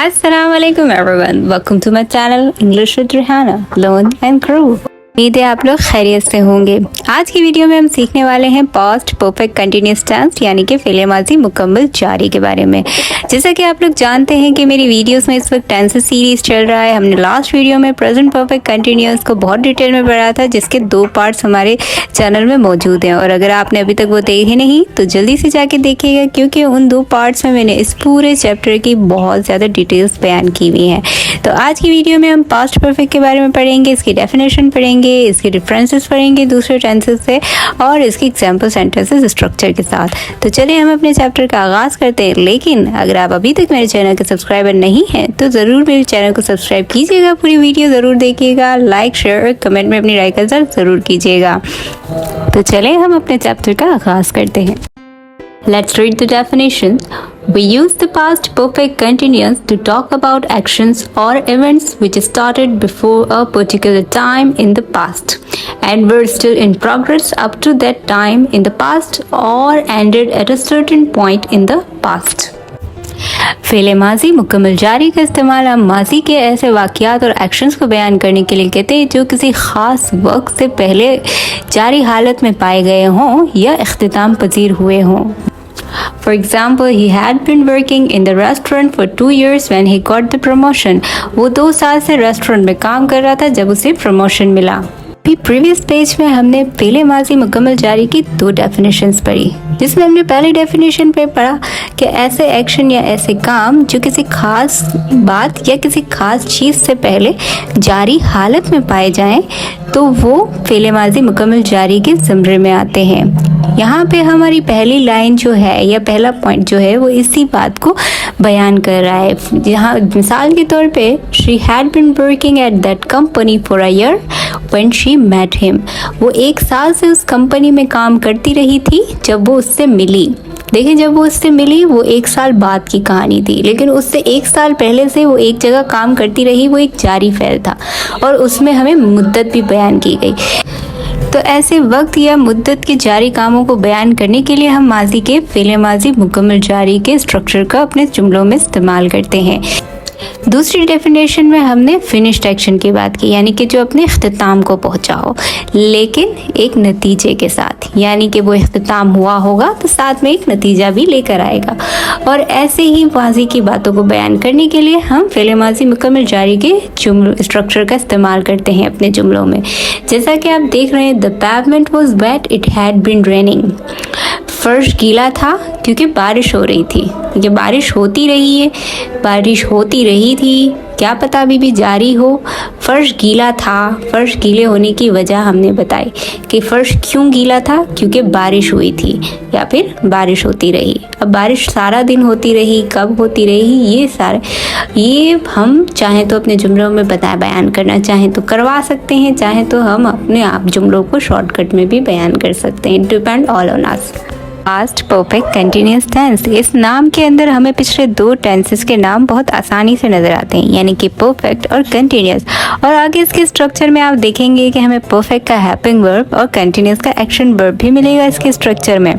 Assalamu alaikum everyone. Welcome to my channel English with Rihanna. Learn and grow. उम्मीद है आप लोग खैरियत से होंगे। आज की वीडियो में हम सीखने वाले हैं पास्ट परफेक्ट कंटिन्यूअस टेंस यानी कि फेले माजी मुकम्मल जारी के बारे में। जैसा कि आप लोग जानते हैं कि मेरी वीडियोस में इस वक्त टेंसेस सीरीज चल रहा है। हमने लास्ट वीडियो में प्रेजेंट परफेक्ट कंटिन्यूअस को बहुत डिटेल में पढ़ा था, जिसके 2 पार्ट्स हमारे चैनल में मौजूद हैं। और अगर आपने अभी तक वो देखे नहीं तो जल्दी से जाके देखिएगा, क्योंकि उन 2 पार्ट्स में मैंने इस पूरे चैप्टर की बहुत ज़्यादा डिटेल्स बयान की हुई हैं। तो आज की वीडियो में हम पास्ट परफेक्ट के बारे में पढ़ेंगे, इसकी डेफिनेशन पढ़ेंगे, इसके डिफरेंसेस पढ़ेंगे दूसरे टेंसेस से, और इसकी एग्जाम्पल सेंटेंसेस स्ट्रक्चर के साथ। तो चलिए हम अपने चैप्टर का आगाज़ करते हैं। लेकिन अगर आप अभी तक मेरे चैनल के सब्सक्राइबर नहीं हैं तो ज़रूर मेरे चैनल को सब्सक्राइब कीजिएगा, पूरी वीडियो ज़रूर देखिएगा, लाइक शेयर और कमेंट में अपनी राय का ज़रूर कीजिएगा। तो चलिए हम अपने चैप्टर का आगाज़ करते हैं। Let's read the definition. We use the past perfect continuous to talk about actions or events which started before a particular time in the past and were still in progress up to that time in the past or ended at a certain point in the past. फेले माजी मुकम्मल जारी का इस्तेमाल हम माजी के ऐसे वाक़यात और एक्शंस को बयान करने के लिए कहते हैं जो किसी ख़ास वक्त से पहले जारी हालत में पाए गए हों या इख्तिताम पजीर हुए हों। For example, he had been working in the restaurant for 2 years when he got the promotion. वो 2 साल से रेस्टोरेंट में काम कर रहा था जब उसे प्रमोशन मिला। अभी प्रीवियस पेज में हमने फेले माजी मुकम्मल जारी की 2 डेफिनेशंस पढ़ी, जिसमें हमने पहली डेफिनेशन पे पढ़ा कि ऐसे एक्शन या ऐसे काम जो किसी खास बात या किसी खास चीज़ से पहले जारी हालत में पाए जाएं तो वो फेले माजी मुकम्मल जारी के ज़मरे में आते हैं। यहाँ पे हमारी पहली लाइन जो है या पहला पॉइंट जो है वो इसी बात को बयान कर रहा है। जहाँ मिसाल के तौर पे she had been working at that company for a year when she met him. वो 1 साल से उस कंपनी में काम करती रही थी जब वो उससे मिली। देखिए, जब वो उससे मिली वो 1 साल बाद की कहानी थी, लेकिन उससे 1 साल पहले से वो एक जगह काम करती रही। वो एक जारी फ़ेल था और उसमें हमें मुद्दत भी बयान की गई। तो ऐसे वक्त या मुद्दत के जारी कामों को बयान करने के लिए हम माजी के फेले माजी मुकम्मल जारी के स्ट्रक्चर का अपने जुमलों में इस्तेमाल करते हैं। दूसरी डेफिनेशन में हमने फिनिश्ड एक्शन की बात की, यानी कि जो अपने इख्तिताम को पहुंचा हो लेकिन एक नतीजे के साथ, यानी कि वो इख्तिताम हुआ होगा तो साथ में एक नतीजा भी लेकर आएगा। और ऐसे ही माजी की बातों को बयान करने के लिए हम फेले माजी मुकम्मल जारी के जुमलों स्ट्रक्चर का इस्तेमाल करते हैं अपने जुमलों में। जैसा कि आप देख रहे हैं, the pavement was wet, it had been raining. फर्श गीला था क्योंकि बारिश हो रही थी। ये बारिश होती रही है, बारिश होती रही थी, क्या पता अभी भी जारी हो। फर्श गीला था, फर्श गीले होने की वजह हमने बताई कि फर्श क्यों गीला था, क्योंकि बारिश हुई थी या फिर बारिश होती रही। अब बारिश सारा दिन होती रही, कब होती रही, ये हम चाहें तो अपने जुमलों में बयान करना चाहें तो करवा सकते हैं, चाहें तो हम अपने आप जुमलों को शॉर्टकट में भी बयान कर सकते हैं। Depend all on us. Past perfect continuous tense, इस नाम के अंदर हमें पिछले 2 टेंसेस के नाम बहुत आसानी से नज़र आते हैं, यानी कि परफेक्ट और कंटिन्यूअस। और आगे इसके स्ट्रक्चर में आप देखेंगे कि हमें परफेक्ट का हैपिंग वर्ब और कंटिन्यूअस का एक्शन वर्ब भी मिलेगा इसके स्ट्रक्चर में।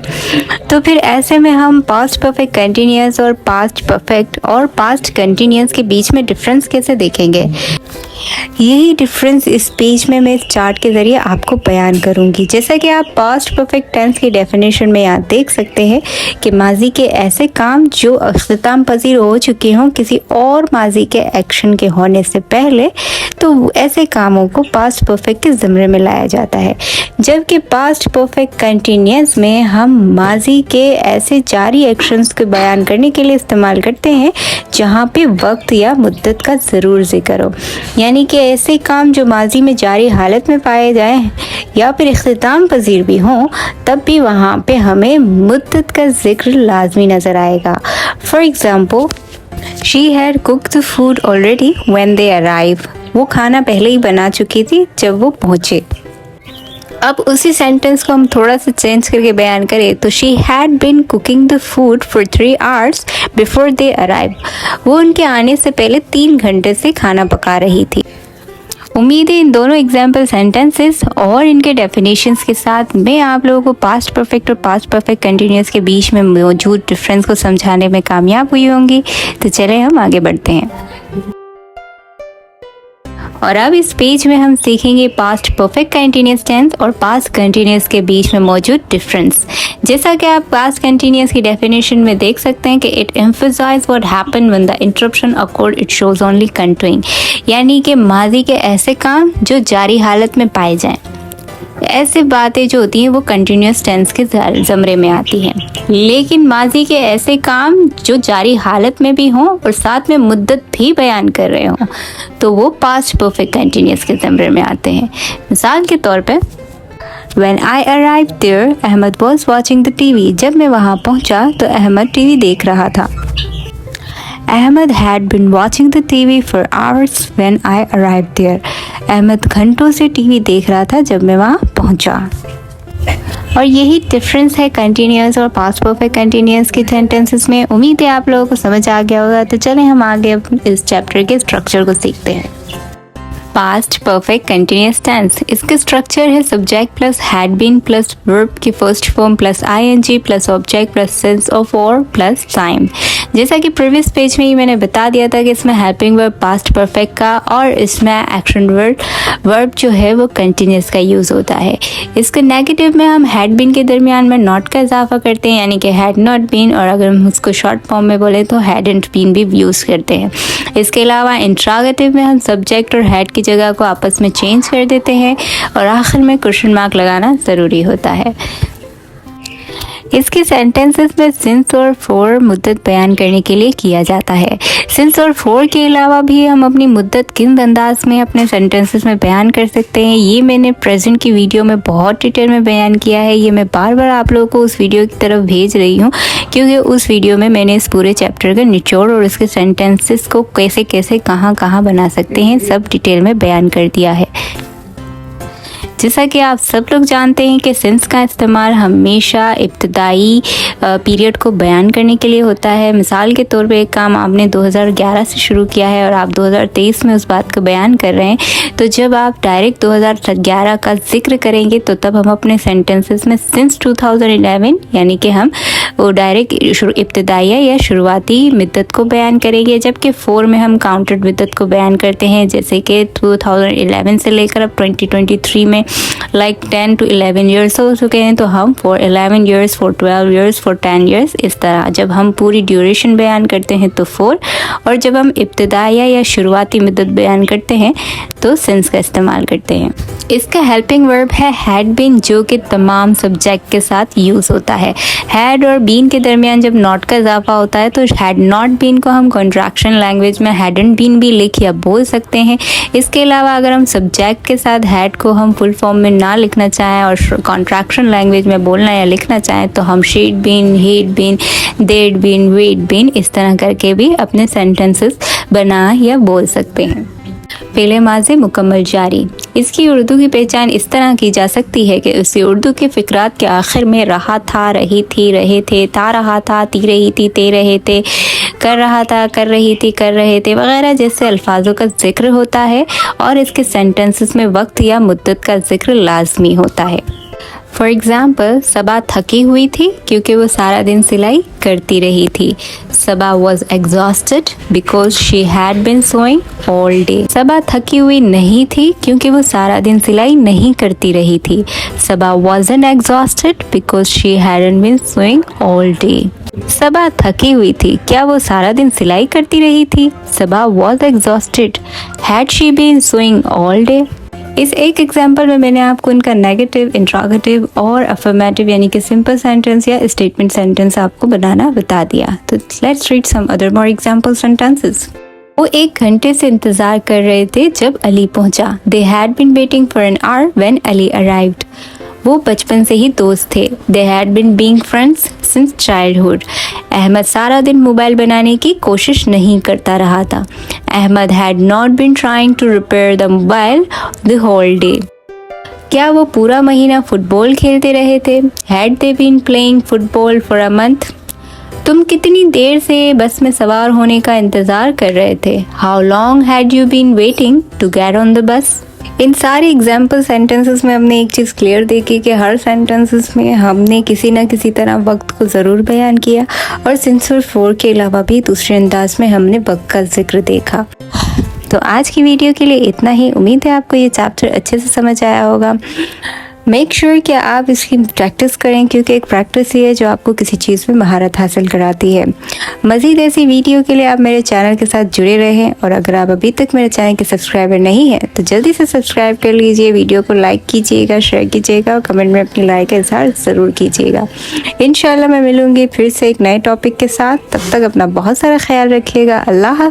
तो फिर ऐसे में हम पास्ट परफेक्ट कंटिन्यूअस और पास्ट परफेक्ट और पास्ट कंटिन्यूअस के बीच में डिफरेंस कैसे देखेंगे, यही डिफरेंस इस पेज में मैं इस चार्ट के ज़रिए आपको बयान करूंगी। जैसा कि आप पास्ट परफेक्ट टेंस की डेफिनेशन में यहाँ देख सकते हैं कि माजी के ऐसे काम जो इख्तिताम पजीर हो चुके हों किसी और माजी के एक्शन के होने से पहले, तो ऐसे कामों को पास्ट परफेक्ट के ज़मरे में लाया जाता है। जबकि पास्ट परफेक्ट कंटिन्यूअस में हम माजी के ऐसे जारी एक्शंस को बयान करने के लिए इस्तेमाल करते हैं जहाँ पे वक्त या मुद्दत का ज़रूर जिक्र हो, यानी कि ऐसे काम जो माजी में जारी हालत में पाए जाएं या फिर इख्तिताम पजीर भी हों, तब भी वहाँ पे हमें मुद्दत का जिक्र लाजमी नज़र आएगा। For example, she had cooked the food already when they arrive. वो खाना पहले ही बना चुकी थी जब वो पहुँचे। अब उसी सेंटेंस को हम थोड़ा सा चेंज करके बयान करें तो she had bin cooking the food for 3 hours before they arrive. वो उनके आने से पहले 3 घंटे से खाना पका रही थी। उम्मीद है इन दोनों एग्जाम्पल सेंटेंसेस और इनके डेफिनेशंस के साथ मैं आप लोगों को पास्ट परफेक्ट और पास्ट परफेक्ट कंटिन्यूअस के बीच में मौजूद डिफरेंस को समझाने में कामयाब हुई होंगी। तो चले हम आगे बढ़ते हैं। और अब इस पेज में हम सीखेंगे पास्ट परफेक्ट कंटिन्यूअस टेंस और पास्ट कंटिन्यूअस के बीच में मौजूद डिफरेंस। जैसा कि आप पास्ट कंटिन्यूअस की डेफिनेशन में देख सकते हैं कि it emphasise what happen when the interruption occurred, it shows only continuing, यानी कि माजी के ऐसे काम जो जारी हालत में पाए जाएं। ऐसी बातें जो होती हैं वो कंटिन्यूअस टेंस के ज़मरे में आती हैं, लेकिन माजी के ऐसे काम जो जारी हालत में भी हों और साथ में मुद्दत भी बयान कर रहे हों तो वो पास्ट परफेक्ट कंटिन्यूअस के ज़मरे में आते हैं। मिसाल के तौर पे When I arrived there, Ahmad was watching the TV. जब मैं वहाँ पहुँचा तो अहमद टीवी देख रहा था। Ahmad had been watching the TV for hours when I arrived there. Ahmad घंटों से टीवी देख रहा था जब मैं वहाँ पहुँचा। और यही डिफरेंस है कंटिन्यूअस और पास्ट परफेक्ट कंटिन्यूअस के सेंटेंसेस में। उम्मीद है आप लोगों को समझ आ गया होगा। तो चलें हम आगे इस चैप्टर के स्ट्रक्चर को सीखते हैं। पास्ट परफेक्ट कंटिन्यूअस टेंस, इसका स्ट्रक्चर है subject plus had been plus verb की first form plus ING plus object plus sense of और प्लस टाइम। जैसा कि प्रीवियस पेज में ही मैंने बता दिया था कि इसमें हेल्पिंग वर्ब पास्ट परफेक्ट का और इसमें एक्शन वर्ब जो है वो कंटिन्यूअस का यूज़ होता है। इसके नेगेटिव में हम हैड बीन के दरमियान में नॉट का इजाफा करते हैं, यानी कि हैड नॉट बीन, और अगर हम उसको शॉर्ट फॉर्म में बोले तो हैडंट बीन भी यूज़ करते हैं। इसके अलावा इंट्रागेटिव में हम सब्जेक्ट और हैड की जगह को आपस में चेंज कर देते हैं और आखिर में क्वेश्चन मार्क लगाना ज़रूरी होता है। इसके सेंटेंसेस में सिंस और फॉर मुद्दत बयान करने के लिए किया जाता है। सिंस और फॉर के अलावा भी हम अपनी मुद्दत किन अंदाज में अपने सेंटेंसेस में बयान कर सकते हैं, ये मैंने प्रेजेंट की वीडियो में बहुत डिटेल में बयान किया है। ये मैं बार बार आप लोगों को उस वीडियो की तरफ भेज रही हूँ क्योंकि उस वीडियो में मैंने इस पूरे चैप्टर का निचोड़ और इसके सेंटेंसेस को कैसे कैसे कहाँ कहाँ बना सकते हैं सब डिटेल में बयान कर दिया है। जैसा कि आप सब लोग जानते हैं कि सिंस का इस्तेमाल हमेशा इब्तदाई पीरियड को बयान करने के लिए होता है। मिसाल के तौर पे एक काम आपने 2011 से शुरू किया है और आप 2023 में उस बात को बयान कर रहे हैं, तो जब आप डायरेक्ट 2011 का जिक्र करेंगे तो तब हम अपने सेंटेंसेस में सिंस 2011 यानी कि हम वो डायरेक्ट इब्तदाइया या शुरुआती मुद्दत को बयान करेंगे, जबकि फॉर में हम काउंटेड मुद्दत को बयान करते हैं। जैसे कि 2011 से लेकर अब 2023 में लाइक 10 to 11 ईयर्स हो चुके हैं, तो हम for 11 years, for 12 years, for 10 years, इस तरह जब हम पूरी ड्यूरेशन बयान करते हैं तो फॉर, और जब हम इब्तदाइया या शुरुआती मुद्दत बयान करते हैं तो सिंस का इस्तेमाल करते हैं। इसका हेल्पिंग वर्ब है हैड बीन, जो कि तमाम सब्जेक्ट के साथ यूज़ होता है। हैड और बीन के दरमियान जब नॉट का इजाफा होता है तो हैड नॉट बीन को हम कॉन्ट्रैक्शन लैंग्वेज में हैडंट बीन भी लिख या बोल सकते हैं। इसके अलावा अगर हम सब्जेक्ट के साथ हैड को हम फुल फॉर्म में ना लिखना चाहें और कॉन्ट्रैक्शन लैंग्वेज में बोलना या लिखना चाहें तो हम शीड बीन, हीड बीन, देड बीन, वेड बीन, इस तरह करके भी अपने सेंटेंसेस बना या बोल सकते हैं। फेले माज़ी मुकम्मल जारी, इसकी उर्दू की पहचान इस तरह की जा सकती है कि उसी उर्दू के फ़िक्रात के आखिर में रहा था, रही थी, रहे थे, था रहा था, ती रही थी, ते रहे थे, कर रहा था, कर रही थी, कर रहे थे वगैरह जैसे अल्फाजों का जिक्र होता है और इसके सेंटेंसेस में वक्त या मुद्दत का जिक्र लाजमी होता है। फॉर एग्ज़ाम्पल, सबा थकी हुई थी क्योंकि वो सारा दिन सिलाई करती रही थी। Saba was exhausted because she had been sewing all day. Saba थकी हुई नहीं थी क्योंकि वो सारा दिन सिलाई नहीं करती रही थी। Saba wasn't exhausted because she hadn't been sewing all day. Saba थकी हुई थी, क्या वो सारा दिन सिलाई करती रही थी? Saba was exhausted, had she been sewing all day. इस एक एग्जाम्पल में मैंने आपको इनका नेगेटिव, इंट्रोगेटिव और अफर्मेटिव यानी कि सिंपल सेंटेंस या स्टेटमेंट सेंटेंस आपको बनाना बता दिया। तो let's read some other more example sentences. वो 1 घंटे से इंतजार कर रहे थे जब अली पहुंचा। They had been waiting for an hour when Ali arrived. वो बचपन से ही दोस्त थे। They had been being friends since childhood. Ahmad सारा दिन मोबाइल बनाने की कोशिश नहीं करता रहा था। Ahmad had not been trying to repair the mobile the whole day. क्या वो पूरा महीना फुटबॉल खेलते रहे थे? Had they been playing football for a month? तुम कितनी देर से बस में सवार होने का इंतज़ार कर रहे थे? How long had you been waiting to get on the bus? इन सारे एग्जाम्पल सेंटेंसेस में हमने एक चीज़ क्लियर देखी कि हर सेंटेंसेस में हमने किसी न किसी तरह वक्त को ज़रूर बयान किया और सिंस और फॉर के अलावा भी दूसरे अंदाज में हमने वक्त का जिक्र देखा। तो आज की वीडियो के लिए इतना ही। उम्मीद है आपको ये चैप्टर अच्छे से समझ आया होगा। मेक श्योर कि आप इसकी प्रैक्टिस करें, क्योंकि एक प्रैक्टिस ही है जो आपको किसी चीज़ में महारत हासिल कराती है। मज़ीद ऐसी वीडियो के लिए आप मेरे चैनल के साथ जुड़े रहें, और अगर आप अभी तक मेरे चैनल के सब्सक्राइबर नहीं हैं तो जल्दी से सब्सक्राइब कर लीजिए। वीडियो को लाइक कीजिएगा, शेयर कीजिएगा और कमेंट में अपनी राय का इज़हार ज़रूर कीजिएगा। इंशाल्लाह मैं मिलूँगी फिर से एक नए टॉपिक के साथ। तब तक अपना बहुत सारा ख्याल रखिएगा। अल्लाह हाफ़िज़।